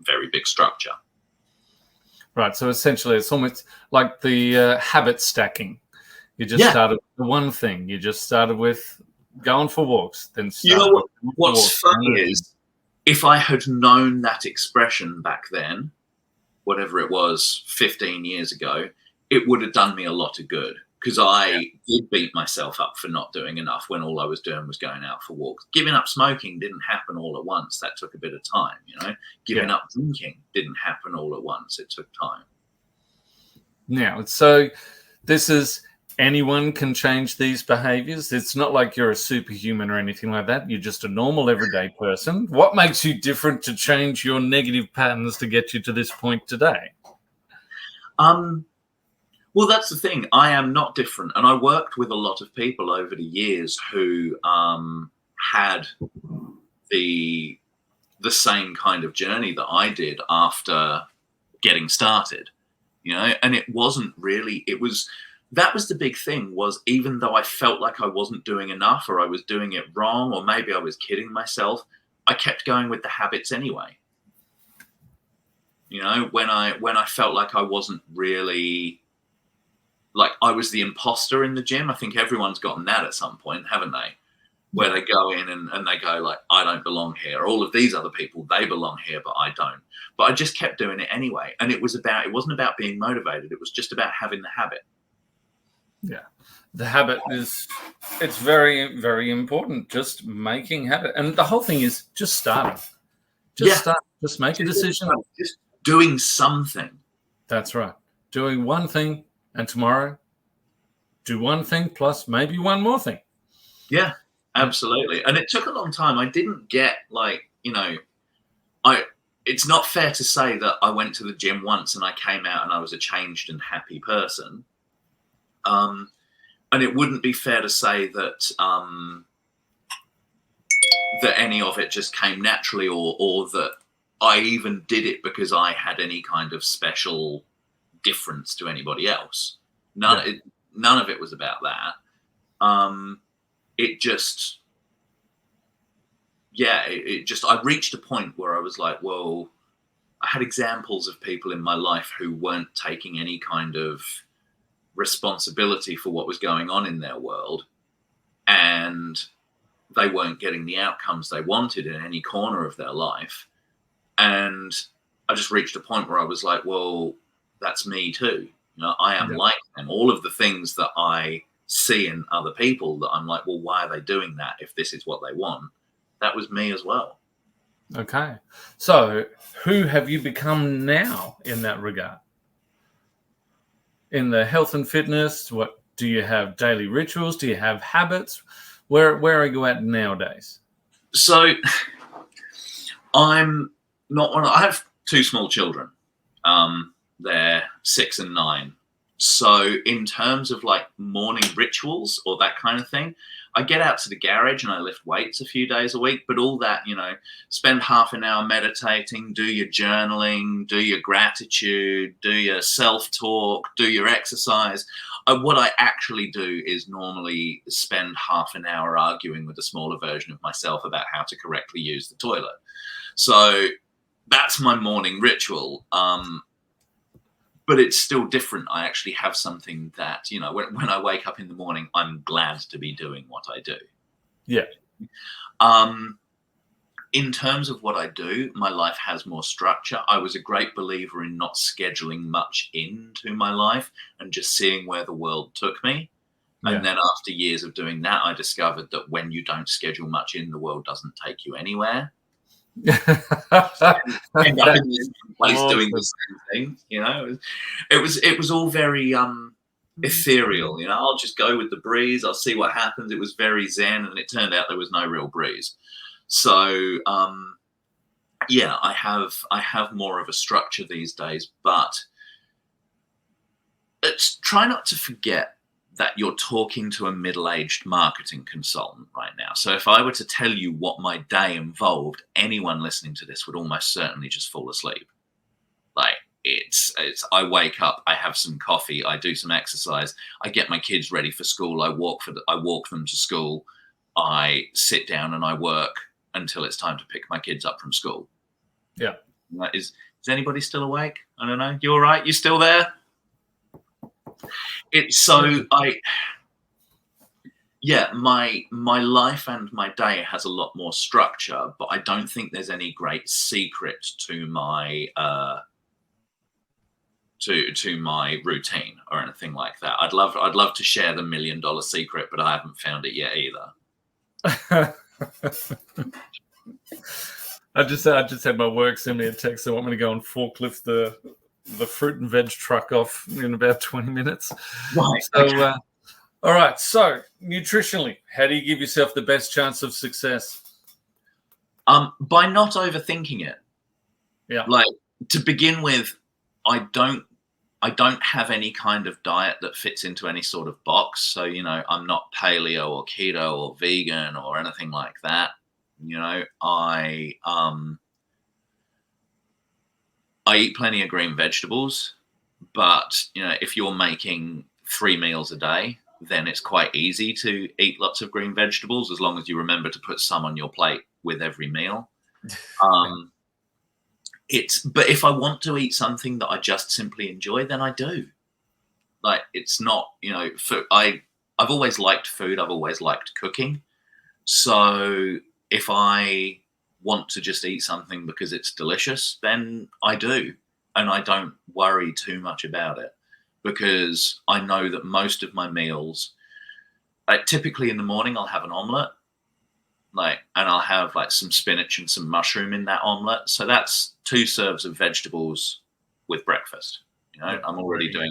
very big structure. Right. So essentially, it's almost like the habit stacking. You just started with one thing. You just started with going for walks. Then what's funny is, if I had known that expression back then, whatever it was 15 years ago, it would have done me a lot of good, because I did beat myself up for not doing enough when all I was doing was going out for walks. Giving up smoking didn't happen all at once. That took a bit of time, Giving up drinking didn't happen all at once. It took time. Now, so this is, anyone can change these behaviors. It's not like you're a superhuman or anything like that. You're just a normal everyday person. What makes you different to change your negative patterns to get you to this point today? Well, that's the thing. I am not different. And I worked with a lot of people over the years who had the same kind of journey that I did after getting started, and it wasn't really, that was the big thing, was even though I felt like I wasn't doing enough, or I was doing it wrong, or maybe I was kidding myself, I kept going with the habits anyway. When I felt like I wasn't really, like I was the imposter in the gym. I think everyone's gotten that at some point, haven't they? Where they go in and they go like, I don't belong here. All of these other people, they belong here, but I don't. But I just kept doing it anyway. And it wasn't about being motivated. It was just about having the habit. Yeah. The habit it's very, very important. Just making habit. And the whole thing is just starting. Start. Just make a decision. Just doing something. That's right. Doing one thing, and tomorrow do one thing plus maybe one more thing. Yeah, absolutely. And it took a long time. I didn't get it's not fair to say that I went to the gym once and I came out and I was a changed and happy person. And it wouldn't be fair to say that that any of it just came naturally, or that I even did it because I had any kind of special difference to anybody else. None of it was about that. It just, I reached a point where I was like, well, I had examples of people in my life who weren't taking any kind of responsibility for what was going on in their world, and they weren't getting the outcomes they wanted in any corner of their life. And I just reached a point where I was like, well, that's me too. You know, I am like them. All of the things that I see in other people that I'm like, well, why are they doing that if this is what they want? That was me as well. Okay. So who have you become now in that regard? In the health and fitness, what do you have? Daily rituals? Do you have habits? Where are you at nowadays? So I'm not one. I have two small children. They're 6 and 9. So in terms of like morning rituals or that kind of thing, I get out to the garage and I lift weights a few days a week, but all that, you know, spend half an hour meditating, do your journaling, do your gratitude, do your self-talk, do your exercise. What I actually do is normally spend half an hour arguing with a smaller version of myself about how to correctly use the toilet. So that's my morning ritual. But it's still different. I actually have something that, you know, when I wake up in the morning, I'm glad to be doing what I do. Yeah. In terms of what I do, my life has more structure. I was a great believer in not scheduling much into my life and just seeing where the world took me. Yeah. And then after years of doing that, I discovered that when you don't schedule much in, the world doesn't take you anywhere. End up in this place doing the same thing, you know. It was all very ethereal, you know. I'll just go with the breeze, I'll see what happens. It was very zen, and it turned out there was no real breeze. So I have more of a structure these days, but try not to forget that you're talking to a middle-aged marketing consultant right now. So if I were to tell you what my day involved, anyone listening to this would almost certainly just fall asleep. Like it's I wake up, I have some coffee, I do some exercise, I get my kids ready for school, I walk them to school, I sit down and I work until it's time to pick my kids up from school. Yeah. Is anybody still awake? I don't know. You all right? You still there? It's so my life and my day has a lot more structure, but I don't think there's any great secret to my to my routine or anything like that. I'd love to share the $1 million secret, but I haven't found it yet either. I just had my work send me a text. They want me to go and forklift the fruit and veg truck off in about 20 minutes. Right. So, all right. So, nutritionally, how do you give yourself the best chance of success? By not overthinking it. Yeah. Like, to begin with, I don't have any kind of diet that fits into any sort of box. So, you know, I'm not paleo or keto or vegan or anything like that. You know, I eat plenty of green vegetables, but, you know, if you're making 3 meals a day, then it's quite easy to eat lots of green vegetables as long as you remember to put some on your plate with every meal. But if I want to eat something that I just simply enjoy, then I do. Like, it's not, you know, I've always liked food. I've always liked cooking. So if I want to just eat something because it's delicious, then I do. And I don't worry too much about it, because I know that most of my meals, typically in the morning, I'll have an omelette, and I'll have like some spinach and some mushroom in that omelette. So that's 2 serves of vegetables with breakfast. You know, I'm already doing,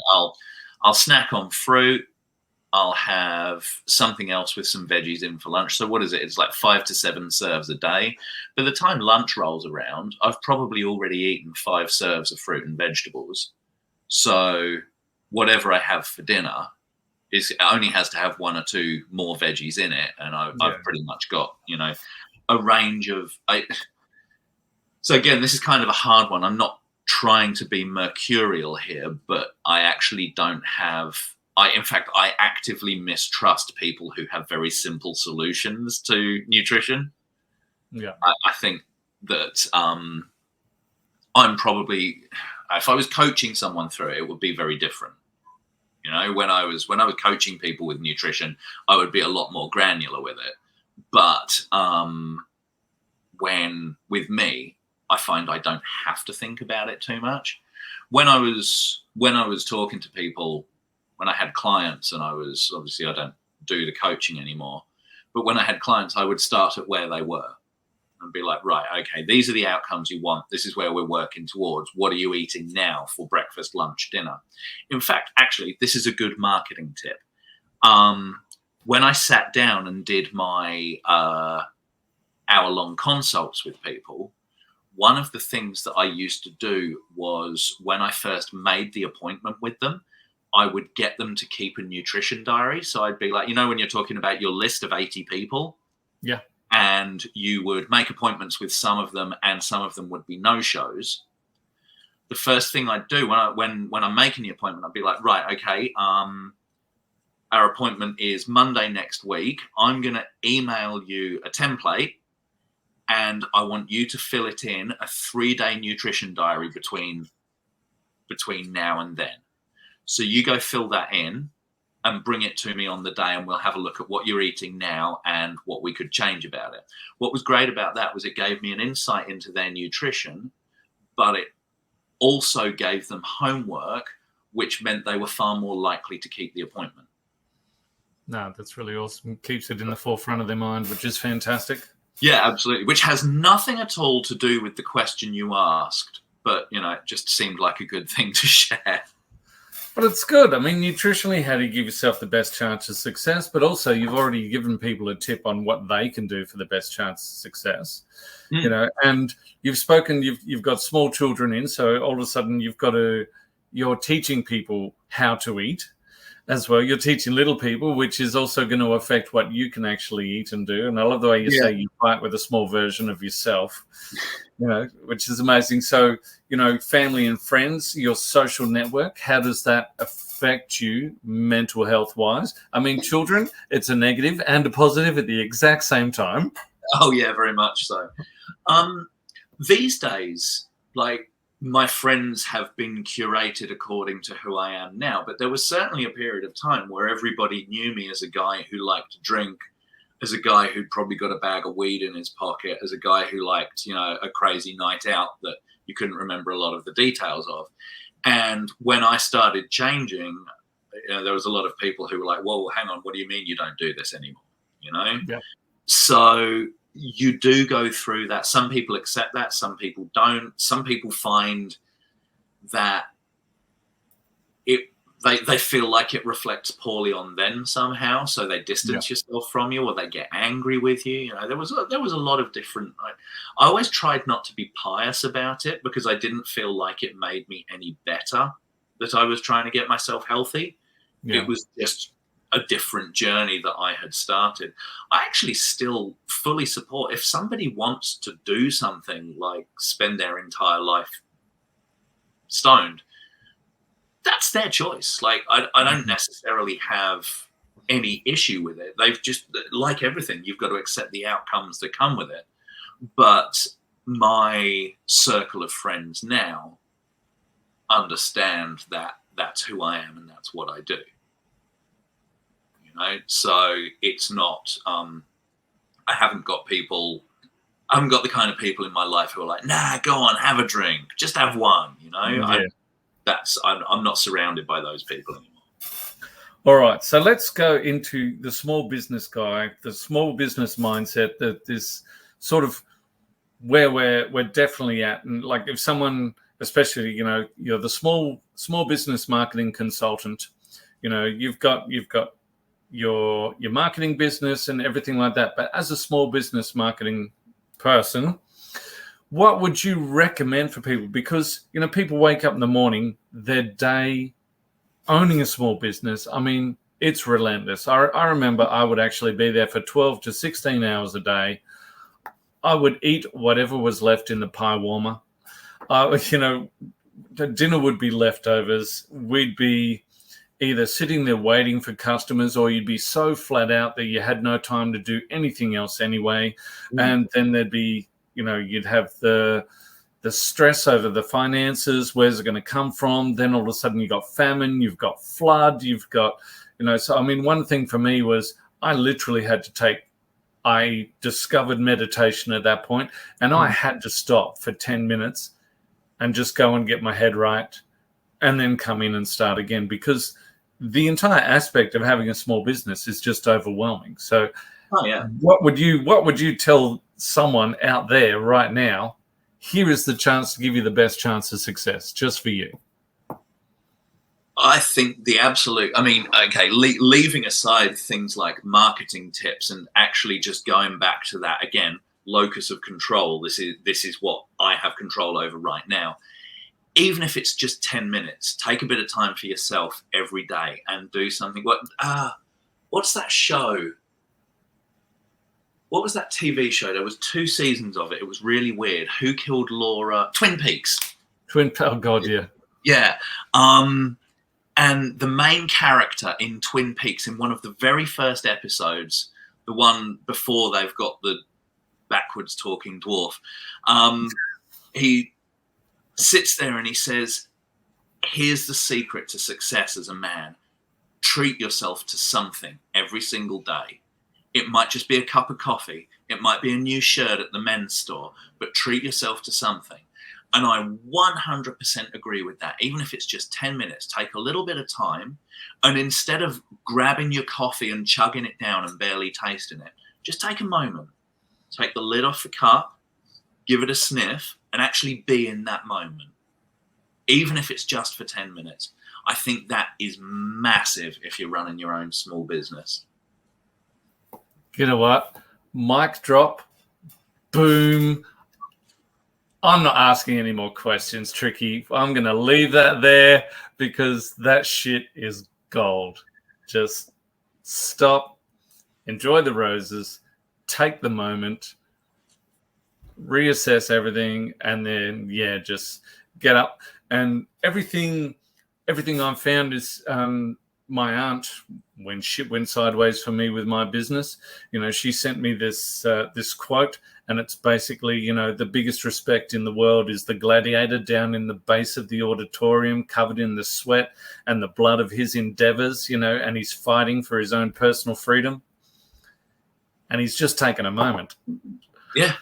I'll snack on fruit. I'll have something else with some veggies in for lunch. So what is it? It's like 5 to 7 serves a day. By the time lunch rolls around, I've probably already eaten 5 serves of fruit and vegetables. So whatever I have for dinner it only has to have 1 or 2 more veggies in it, and I've pretty much got, a range of. So again, this is kind of a hard one. I'm not trying to be mercurial here, but I actually don't have. In fact, I actively mistrust people who have very simple solutions to nutrition. Yeah, I think that I'm probably, if I was coaching someone through it, it would be very different. When I was coaching people with nutrition, I would be a lot more granular with it. But when with me, I find I don't have to think about it too much. When I was talking to people, when I had clients, and I don't do the coaching anymore, but when I had clients, I would start at where they were and be like, right, okay, these are the outcomes you want. This is where we're working towards. What are you eating now for breakfast, lunch, dinner? In fact, actually, this is a good marketing tip. When I sat down and did my hour-long consults with people, one of the things that I used to do was when I first made the appointment with them, I would get them to keep a nutrition diary. So I'd be like, when you're talking about your list of 80 people, yeah, and you would make appointments with some of them, and some of them would be no-shows. The first thing I'd do when I'm making the appointment, I'd be like, right, okay, our appointment is Monday next week. I'm going to email you a template, and I want you to fill it in a 3-day nutrition diary between now and then. So you go fill that in and bring it to me on the day, and we'll have a look at what you're eating now and what we could change about it. What was great about that was it gave me an insight into their nutrition, but it also gave them homework, which meant they were far more likely to keep the appointment. No, that's really awesome. Keeps it in the forefront of their mind, which is fantastic. Yeah, absolutely. Which has nothing at all to do with the question you asked, but, it just seemed like a good thing to share. But it's good. I mean, nutritionally, how do you give yourself the best chance of success? But also, you've already given people a tip on what they can do for the best chance of success. And you've spoken, you've got small children in, so all of a sudden you're teaching people how to eat as well. You're teaching little people, which is also going to affect what you can actually eat and do. And I love the way you say you fight with a small version of yourself, which is amazing. So, family and friends, your social network, how does that affect you mental health wise? I mean, children, it's a negative and a positive at the exact same time. Oh, yeah, very much so. These days, my friends have been curated according to who I am now, but there was certainly a period of time where everybody knew me as a guy who liked to drink, as a guy who'd probably got a bag of weed in his pocket, as a guy who liked, a crazy night out that you couldn't remember a lot of the details of. And when I started changing, there was a lot of people who were like, whoa, hang on, what do you mean you don't do this anymore? Yeah. So you do go through that. Some people accept that, some people don't. Some people find that they feel like it reflects poorly on them somehow, so they distance yourself from you, or they get angry with you. There was a lot of different. I always tried not to be pious about it, because I didn't feel like it made me any better that I was trying to get myself healthy. It was just a different journey that I had started. I actually still fully support if somebody wants to do something like spend their entire life stoned. That's their choice. I don't necessarily have any issue with it. They've just, like everything, you've got to accept the outcomes that come with it. But my circle of friends now understand that that's who I am and that's what I do. So it's not, I haven't got the kind of people in my life who are like, nah, go on, have a drink, just have one, I'm not surrounded by those people anymore. All right, so let's go into the small business guy, the small business mindset, that this sort of where we're definitely at. And if someone, especially, you're the small business marketing consultant, you've got your marketing business and everything like that. But as a small business marketing person, what would you recommend for people? Because, you know, people wake up in the morning, their day owning a small business, I mean, it's relentless. I remember I would actually be there for 12 to 16 hours a day. I would eat whatever was left in the pie warmer. You know, the dinner would be leftovers. We'd be either sitting there waiting for customers, or you'd be so flat out that you had no time to do anything else anyway. And then there'd be, you know, you'd have the stress over the finances. Where's it going to come from? Then all of a sudden you've got famine, you've got flood, you've got, you know, so I mean, one thing for me was I literally had to I discovered meditation at that point, and I had to stop for 10 minutes and just go and get my head right and then come in and start again, because the entire aspect of having a small business is just overwhelming. So what would you tell someone out there right now? Here is the chance to give you the best chance of success just for you. I think leaving aside things like marketing tips and actually just going back to that again, locus of control. This is what I have control over right now. Even if it's just 10 minutes, take a bit of time for yourself every day and do something. What's that show? What was that TV show? There was 2 seasons of it. It was really weird. Who Killed Laura? Twin Peaks. Oh God, yeah. Yeah. And the main character in Twin Peaks, in one of the very first episodes, the one before they've got the backwards talking dwarf, he sits there and he says, here's the secret to success as a man. Treat yourself to something every single day. It might just be a cup of coffee. It might be a new shirt at the men's store, but treat yourself to something. And I 100% agree with that. Even if it's just 10 minutes, take a little bit of time. And instead of grabbing your coffee and chugging it down and barely tasting it, just take a moment. Take the lid off the cup, give it a sniff, and actually be in that moment. Even if it's just for 10 minutes. I think that is massive if you're running your own small business. You know what? Mic drop. Boom. I'm not asking any more questions, Tricky. I'm going to leave that there because that shit is gold. Just stop, enjoy the roses, take the moment, reassess everything, and then, just get up. And everything I've found is my aunt, when shit went sideways for me with my business, you know, she sent me this quote, and it's basically, you know, the biggest respect in the world is the gladiator down in the base of the auditorium, covered in the sweat and the blood of his endeavors, you know, and he's fighting for his own personal freedom. And he's just taken a moment. Yeah.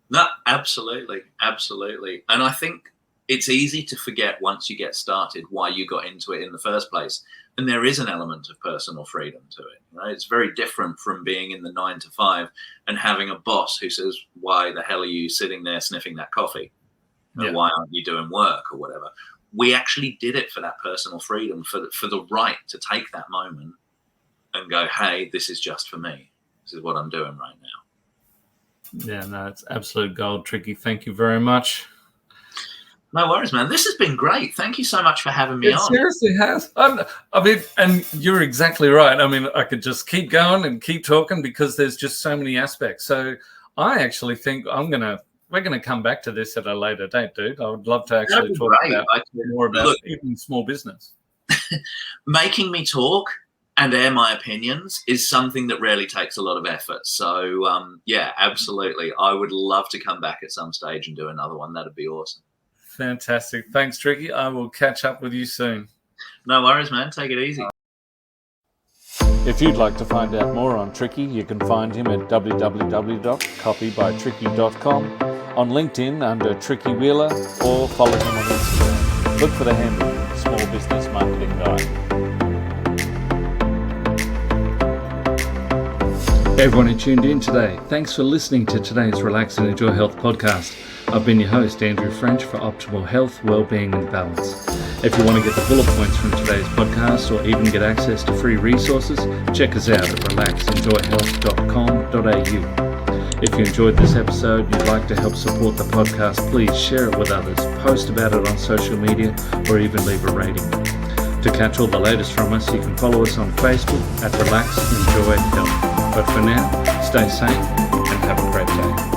No, absolutely. Absolutely. And I think it's easy to forget once you get started why you got into it in the first place. And there is an element of personal freedom to it. Right? It's very different from being in the 9 to 5 and having a boss who says, why the hell are you sitting there sniffing that coffee? Yeah. Why aren't you doing work or whatever? We actually did it for that personal freedom, for the right to take that moment and go, hey, this is just for me. This is what I'm doing right now. Yeah, no, it's absolute gold, Tricky. Thank you very much. No worries, man. This has been great. Thank you so much for having me on. It seriously has. I mean, and you're exactly right. I mean, I could just keep going and keep talking because there's just so many aspects. So I actually think we're gonna come back to this at a later date, dude. I would love to actually talk more about even small business. Making me talk and air my opinions is something that rarely takes a lot of effort. So, yeah, absolutely. I would love to come back at some stage and do another one. That'd be awesome. Fantastic. Thanks, Tricky. I will catch up with you soon. No worries, man. Take it easy. If you'd like to find out more on Tricky, you can find him at www.copybytricky.com, on LinkedIn under Tricky Wheeler, or follow him on Instagram. Look for the handle, Small Business Marketing Guy. Hey everyone who tuned in today, thanks for listening to today's Relax and Enjoy Health podcast. I've been your host, Andrew French, for optimal health, well-being and balance. If you want to get the bullet points from today's podcast or even get access to free resources, check us out at relaxenjoyhealth.com.au. If you enjoyed this episode and you'd like to help support the podcast, please share it with others, post about it on social media, or even leave a rating. To catch all the latest from us, you can follow us on Facebook at Relax Enjoy Health. But for now, stay sane and have a great day.